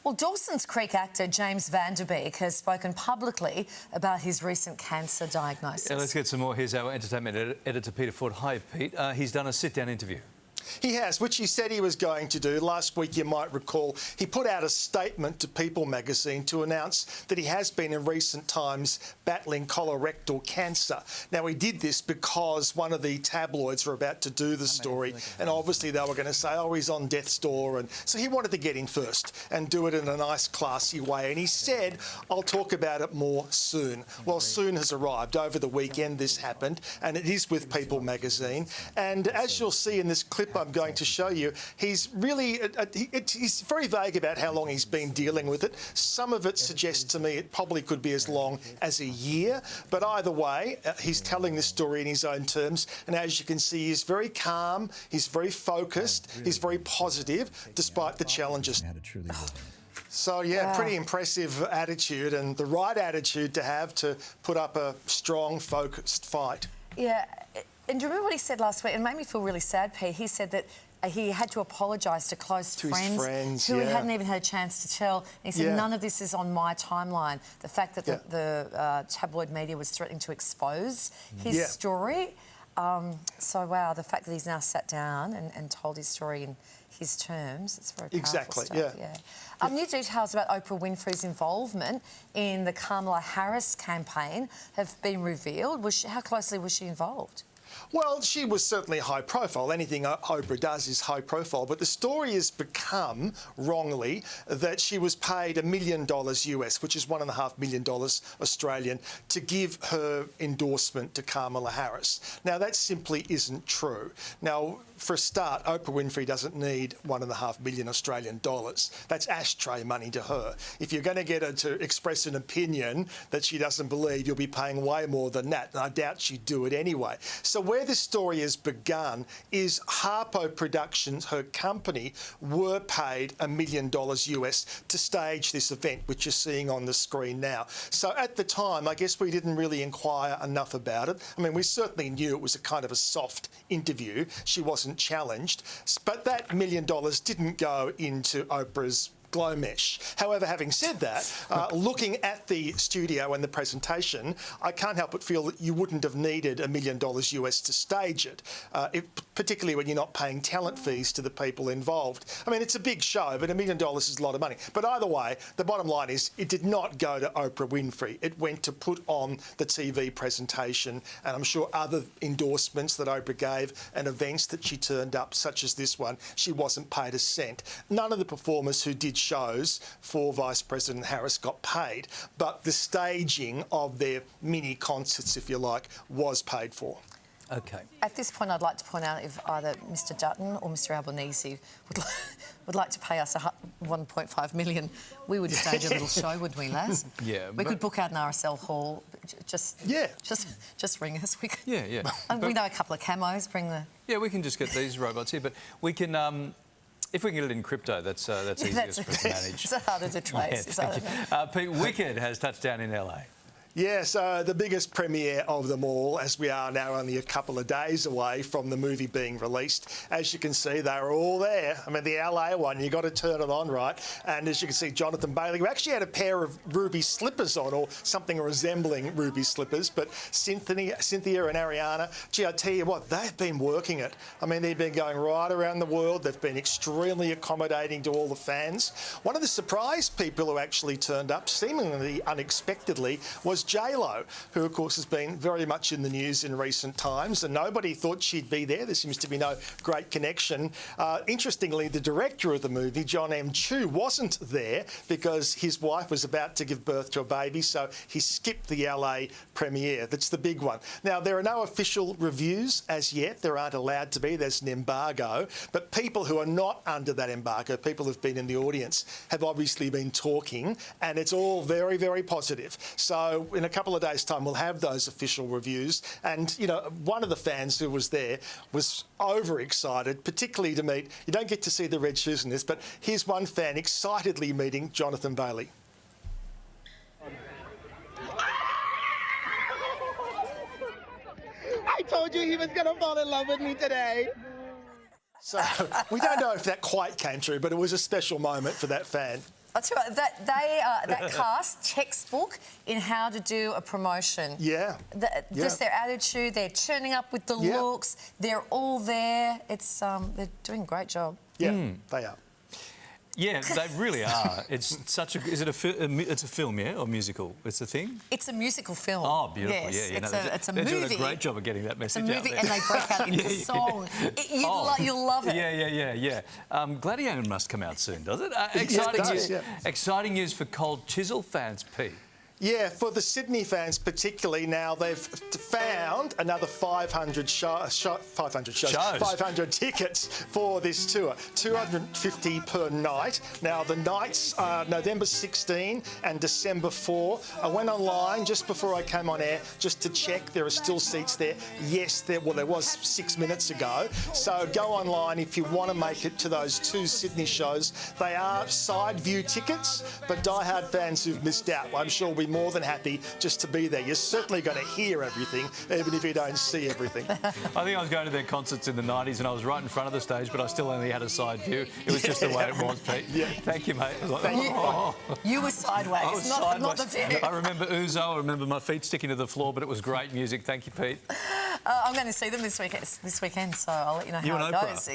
Well, Dawson's Creek actor James Van Der Beek has spoken publicly about his recent cancer diagnosis. Yeah, let's get some more. Here's our entertainment editor, Peter Ford. Hi, Pete. He's done a sit-down interview. He has, which he said he was going to do. Last week, you might recall, he put out a statement to People magazine to announce that he has been in recent times battling colorectal cancer. Now, he did this because one of the tabloids were about to do the story, and obviously they were going to say, oh, he's on death's door. And so he wanted to get in first and do it in a nice, classy way. And he said, I'll talk about it more soon. Well, soon has arrived. Over the weekend, this happened, and it is with People magazine. And as you'll see in this clip I'm going to show you, he's really, he's very vague about how long he's been dealing with it. Some of it suggests to me it probably could be as long as a year, but either way, he's telling this story in his own terms, and as you can see, he's very calm, he's very focused, he's very positive, despite the challenges. So, yeah, pretty impressive attitude, and the right attitude to have to put up a strong, focused fight. Yeah. And do you remember what he said last week? It made me feel really sad, Pete. He said that he had to apologise to close friends who he hadn't even had a chance to tell. And he said, none of this is on my timeline. The fact that the tabloid media was threatening to expose his story. So, wow, the fact that he's now sat down and told his story in his terms, it's very powerful stuff. New details about Oprah Winfrey's involvement in the Kamala Harris campaign have been revealed. How closely was she involved? Well, she was certainly high profile. Anything Oprah does is high profile. But the story has become, wrongly, that she was paid $1 million US, which is $1.5 million Australian, to give her endorsement to Kamala Harris. Now, that simply isn't true. Now, for a start, Oprah Winfrey doesn't need $1.5 million Australian dollars. That's ashtray money to her. If you're going to get her to express an opinion that she doesn't believe, you'll be paying way more than that. And I doubt she'd do it anyway. So where this story has begun is Harpo Productions, her company, were paid $1 million US to stage this event, which you're seeing on the screen now. So at the time, I guess we didn't really inquire enough about it. I mean, we certainly knew it was a kind of a soft interview. She wasn't challenged, but that $1 million didn't go into Oprah's glow mesh. However, having said that, looking at the studio and the presentation, I can't help but feel that you wouldn't have needed $1 million US to stage it, particularly when you're not paying talent fees to the people involved. I mean, it's a big show, but $1 million is a lot of money. But either way, the bottom line is it did not go to Oprah Winfrey. It went to put on the TV presentation, and I'm sure other endorsements that Oprah gave and events that she turned up, such as this one, she wasn't paid a cent. None of the performers who did shows for Vice President Harris got paid, but the staging of their mini concerts, if you like, was paid for. OK. At this point, I'd like to point out if either Mr Dutton or Mr Albanese would like to pay us $1.5 million, we would stage a little show, wouldn't we, lads? Yeah. We could book out an RSL hall. Just ring us. We could, we know a couple of camos. Bring the. Yeah, we can just get these robots here, but we can. If we can get it in crypto, that's easiest for us to manage. It's harder to trace. Pete, Wicked has touched down in LA. Yes, the biggest premiere of them all, as we are now only a couple of days away from the movie being released. As you can see, they're all there. I mean, the LA one, you got to turn it on, right? And as you can see, Jonathan Bailey, who actually had a pair of ruby slippers on, or something resembling ruby slippers, but Cynthia and Ariana, gee, I tell you what, they've been working it. I mean, they've been going right around the world. They've been extremely accommodating to all the fans. One of the surprise people who actually turned up, seemingly unexpectedly, was J-Lo, who of course has been very much in the news in recent times, and nobody thought she'd be there. There seems to be no great connection. Interestingly, the director of the movie, John M. Chu, wasn't there because his wife was about to give birth to a baby, so he skipped the LA premiere. That's the big one. Now, there are no official reviews as yet. There aren't allowed to be. There's an embargo. But people who are not under that embargo, people who've been in the audience, have obviously been talking, and it's all very, very positive. So in a couple of days' time, we'll have those official reviews. And, you know, one of the fans who was there was overexcited, particularly to meet, you don't get to see the red shoes in this, but here's one fan excitedly meeting Jonathan Bailey. I told you he was going to fall in love with me today. So we don't know if that quite came true, but it was a special moment for that fan. I'll tell you what, that cast, textbook in how to do a promotion. Yeah. Just their attitude, they're turning up with the looks, they're all there. It's they're doing a great job. Yeah, they are. Yeah, they really are. It's such a... Is it it's a film, yeah, or musical? It's a thing? It's a musical film. Oh, beautiful, yes, yeah. It's a movie. They're doing a great job of getting that message out there. It's a movie and they break out into song. You'll love it. Yeah. Gladiator must come out soon, does it? Exciting news for cold Chisel fans, Pete. Yeah, for the Sydney fans particularly, now they've found another 500 tickets for this tour. 250 per night. Now, the nights are November 16 and December 4. I went online just before I came on air just to check there are still seats there. Yes, there was 6 minutes ago. So go online if you want to make it to those 2 Sydney shows. They are side view tickets, but diehard fans who've missed out, I'm sure will be more than happy just to be there. You're certainly going to hear everything, even if you don't see everything. I think I was going to their concerts in the 90s and I was right in front of the stage, but I still only had a side view. It was just the way it was, Pete. Yeah. Thank you, mate. I was like, you were sideways, I was not the view. I remember Uzo, I remember my feet sticking to the floor, but it was great music. Thank you, Pete. I'm going to see them this weekend, so I'll let you know how it goes.